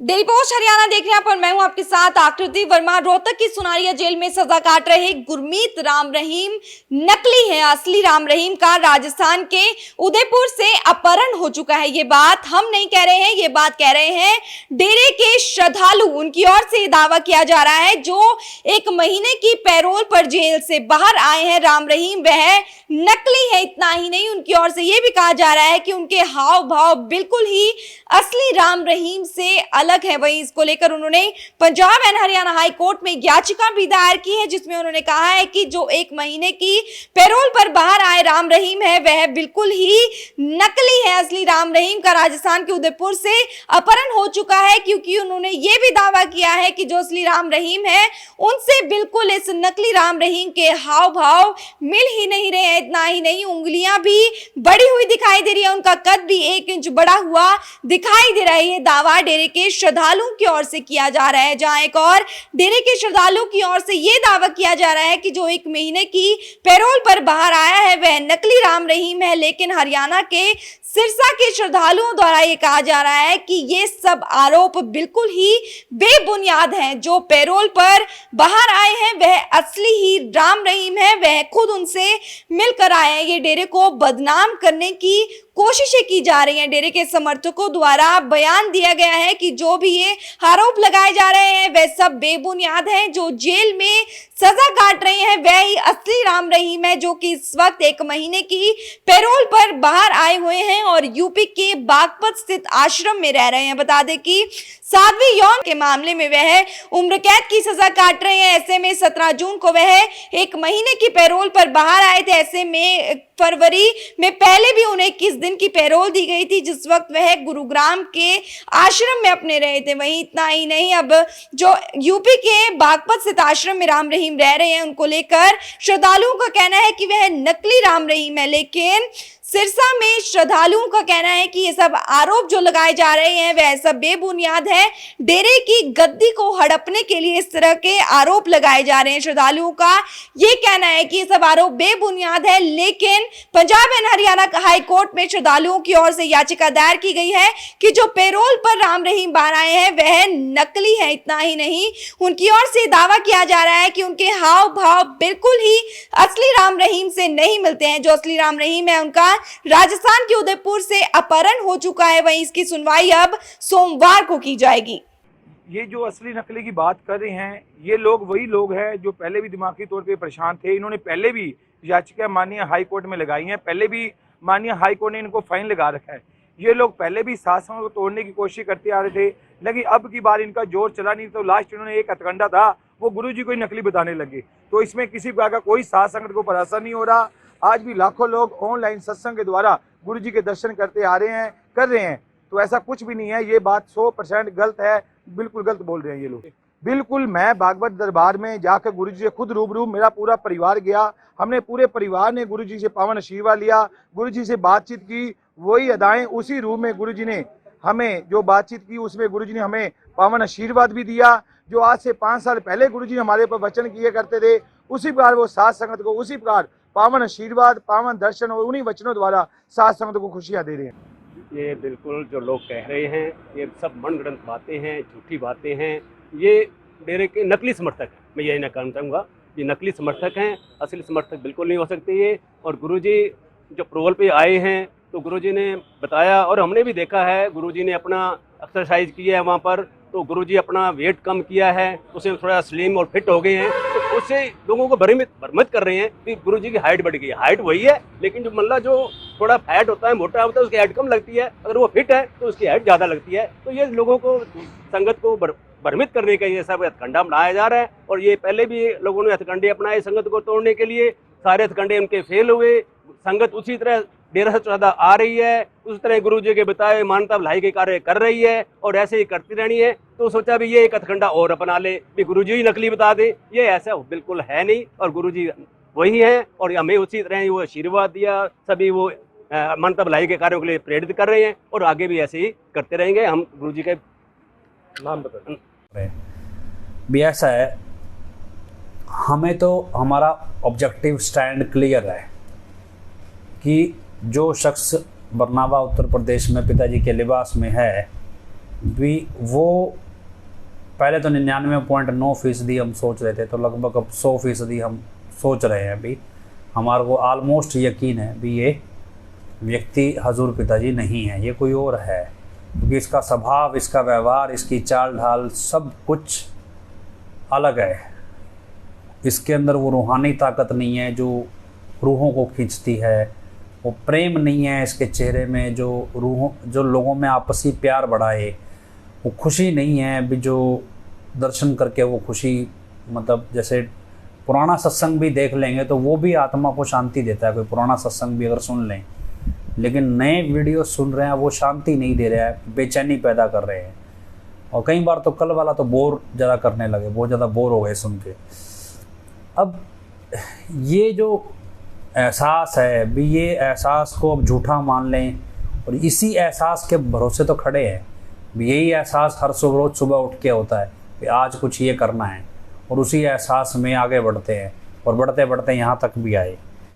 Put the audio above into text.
Daily post Haryana देख रहे हैं पर मैं हूं आपके साथ आकृति वर्मा। रोहतक की सुनारिया जेल में सजा काट रहे गुरमीत राम रहीम नकली है, असली राम रहीम का राजस्थान के उदयपुर से अपहरण हो चुका है। ये बात हम नहीं कह रहे हैं, ये बात कह रहे हैं डेरे के श्रद्धालु। उनकी ओर से दावा किया जा रहा है जो 1 महीने की पैरोल पर जेल से बाहर आए हैं राम रहीम, वह नकली है। इतना ही नहीं, उनकी ओर से यह भी कहा जा रहा है कि उनके हाव भाव बिल्कुल ही असली राम रहीम से अलग है। वहीं इसको लेकर उन्होंने Punjab and Haryana high court में याचिका भी दायर की है, जिसमें उन्होंने कहा है कि जो 1 महीने की पैरोल पर बाहर आए राम रहीम है वह बिल्कुल ही नकली है। असली राम रहीम का राजस्थान के उदयपुर से अपहरण हो चुका है, क्योंकि उन्होंने ये भी दावा किया है कि जो असली राम रहीम है उनसे बिल्कुल इस नकली राम रहीम के हाव भाव मिल ही नहीं रहे हैं। इतना ही नहीं, उंगलियां भी बड़ी हुई दिखाई दे रही है, उनका कद भी 1 इंच बड़ा हुआ दिखाई दे रहा है। ये दावा डेरे के श्रद्धालुओं की ओर से किया जा रहा है, जहां एक और डेरे के श्रद्धालुओं की ओर से यह दावा किया जा रहा है कि जो 1 महीने की पैरोल पर बाहर आया है वह नकली राम रहीम है। लेकिन हरियाणा के सिरसा के श्रद्धालुओं द्वारा यह कहा जा रहा है कि ये सब आरोप बिल्कुल ही बेबुनियाद हैं। जो पैरोल पर बाहर आए हैं वह असली ही राम रहीम है, वह खुद उनसे मिलकर आए हैं। ये डेरे को बदनाम करने की कोशिशें की जा रही हैं। डेरे के समर्थकों द्वारा बयान दिया गया है कि जो भी ये आरोप लगाए जा रहे हैं वह सब बेबुनियाद हैं। जो जेल में सजा काट रहे हैं वह ही असली राम रहीम है, जो कि इस वक्त 1 महीने की पैरोल पर बाहर आए हुए हैं और यूपी के बागपत स्थित आश्रम में रह रहे हैं। बता दें कि साध्वी यौन के मामले में वह उम्र कैद की सजा काट रहे हैं। ऐसे में 17 जून को वह 1 महीने की पैरोल पर बाहर आए थे। ऐसे में फरवरी में पहले भी उन्हें 21 दिन की पैरोल दी गई थी, जिस वक्त वह गुरुग्राम के आश्रम में अपने रहे थे। वहीं इतना ही नहीं, अब जो यूपी के बागपत स्थित आश्रम में राम रहीम रह रहे हैं उनको लेकर श्रद्धालुओं का कहना है कि वह नकली राम रहीम है। लेकिन सिरसा में श्रद्धालुओं का कहना है कि ये सब आरोप जो लगाए जा रहे हैं वह सब बेबुनियाद है। डेरे की गद्दी को हड़पने के लिए इस तरह के आरोप लगाए जा रहे हैं। श्रद्धालुओं का ये कहना है कि ये सब आरोप बेबुनियाद है। लेकिन Punjab and Haryana high court में श्रद्धालुओं की ओर से याचिका दायर की गई है कि जो पैरोल पर राम रहीम बाहर आए हैं वह नकली है। इतना ही नहीं, उनकी ओर से दावा किया जा रहा है कि उनके हाव भाव बिल्कुल ही असली राम रहीम से नहीं मिलते हैं। जो असली राम रहीम है उनका राजस्थान के उदयपुर से अपहरण हो चुका है। वहीं इसकी सुनवाई अब सोमवार को की जाएगी। ये जो असली नकली की बात कर रहे हैं ये लोग वही लोग हैं जो पहले भी दिमागी तौर पे परेशान थे। इन्होंने पहले भी याचिका माननीय हाई कोर्ट में लगाई हैं, पहले भी माननीय हाई कोर्ट ने इनको फाइन लगा रखा है। ये लोग पहले भी शासन को तोड़ने की कोशिश करते आ रहे थे, लेकिन अब की बार इनका जोर चला नहीं, तो लास्ट इन्होंने एक हथकंडा था वो गुरुजी को ही नकली बताने लगे। तो इसमें किसी प्रकार का कोई साध संगत को परासा नहीं हो रहा। आज भी लाखों लोग ऑनलाइन सत्संग के द्वारा गुरुजी के दर्शन करते आ रहे हैं, कर रहे हैं। तो ऐसा कुछ भी नहीं है, ये बात 100% गलत है, बिल्कुल गलत बोल रहे हैं ये लोग। बिल्कुल, मैं भागवत दरबार में जाकर गुरुजी से खुद रूबरू, मेरा पूरा परिवार गया, हमने पूरे परिवार ने गुरुजी से पावन आशीर्वाद लिया, गुरुजी से बातचीत की। वही अदाएं उसी रूम में गुरुजी ने हमें जो बातचीत की उसमें गुरुजी ने हमें पावन आशीर्वाद भी दिया। जो आज से 5 साल पहले गुरुजी ने हमारे पर वचन किए करते थे, उसी प्रकार वो साध संगत को उसी प्रकार पावन आशीर्वाद, पावन दर्शन और उन्हीं वचनों द्वारा साध संगत को खुशियां दे रहे हैं। ये बिल्कुल जो लोग कह रहे हैं ये सब मनगढ़ंत बातें हैं, झूठी बातें हैं। ये डेरे के नकली समर्थक हैं, मैं यही ना कहना चाहूँगा। ये नकली समर्थक हैं, असली समर्थक बिल्कुल नहीं हो सकते ये। और गुरुजी जो प्रोवल पे आए हैं तो गुरुजी ने बताया और हमने भी देखा है, गुरुजी ने अपना एक्सरसाइज किया है वहाँ पर, तो गुरुजी अपना वेट कम किया है, उससे थोड़ा स्लिम और फिट हो गए हैं। तो उससे लोगों को भ्रमित कर रहे हैं कि गुरुजी की हाइट बढ़ गई है। हाइट वही है, लेकिन जो मतलब जो थोड़ा फैट होता है, मोटा होता है, उसकी हाइट कम लगती है। अगर वो फिट है तो उसकी हाइट ज़्यादा लगती है। तो ये लोगों को, संगत को भ्रमित करने का ये सब हथकंडा बनाया जा रहा है। और ये पहले भी लोगों ने हथकंडे अपनाए संगत को तोड़ने के लिए, सारे हथकंडे उनके फेल हुए। संगत उसी तरह डेरा से ज़्यादा आ रही है, उस तरह गुरुजी के बताए मानवता भलाई के कार्य कर रही है और ऐसे ही करती रहनी है। तो सोचा भी ये एक हथकंडा और अपना ले, भी गुरुजी ही नकली बता दे। ये ऐसा बिल्कुल है नहीं, और गुरुजी वही है और हमें उसी तरह वो आशीर्वाद दिया। सभी वो मानवता भलाई के कार्यों के लिए प्रेरित कर रहे हैं और आगे भी ऐसे ही करते रहेंगे। हम गुरुजी के नाम बता भी ऐसा है, हमें तो हमारा ऑब्जेक्टिव स्टैंड क्लियर है कि जो शख्स बरनावा उत्तर प्रदेश में पिताजी के लिबास में है भी वो पहले तो 99.9% हम सोच रहे थे, तो लगभग अब 100% हम सोच रहे हैं अभी। हमारे को ऑलमोस्ट यकीन है भी ये व्यक्ति हजूर पिताजी नहीं है, ये कोई और है, क्योंकि इसका स्वभाव, इसका व्यवहार, इसकी चाल ढाल सब कुछ अलग है। इसके अंदर वो रूहानी ताकत नहीं है जो रूहों को खींचती है, वो प्रेम नहीं है इसके चेहरे में जो लोगों में आपसी प्यार बढ़ाए, वो खुशी नहीं है भी जो दर्शन करके वो खुशी, मतलब जैसे पुराना सत्संग भी देख लेंगे तो वो भी आत्मा को शांति देता है, कोई पुराना सत्संग भी अगर सुन लें, लेकिन नए वीडियो सुन रहे हैं वो शांति नहीं दे रहा है, बेचैनी पैदा कर रहे हैं। और कई बार तो कल वाला तो बोर ज़्यादा करने लगे, बहुत ज़्यादा बोर हो गए सुन के। अब ये जो एहसास है भी, ये एहसास को अब झूठा मान लें और इसी एहसास के भरोसे तो खड़े हैं भी। यही एहसास हर रोज़ सुबह उठ के होता है कि आज कुछ ये करना है, और उसी एहसास में आगे बढ़ते हैं और बढ़ते बढ़ते यहाँ तक भी आए।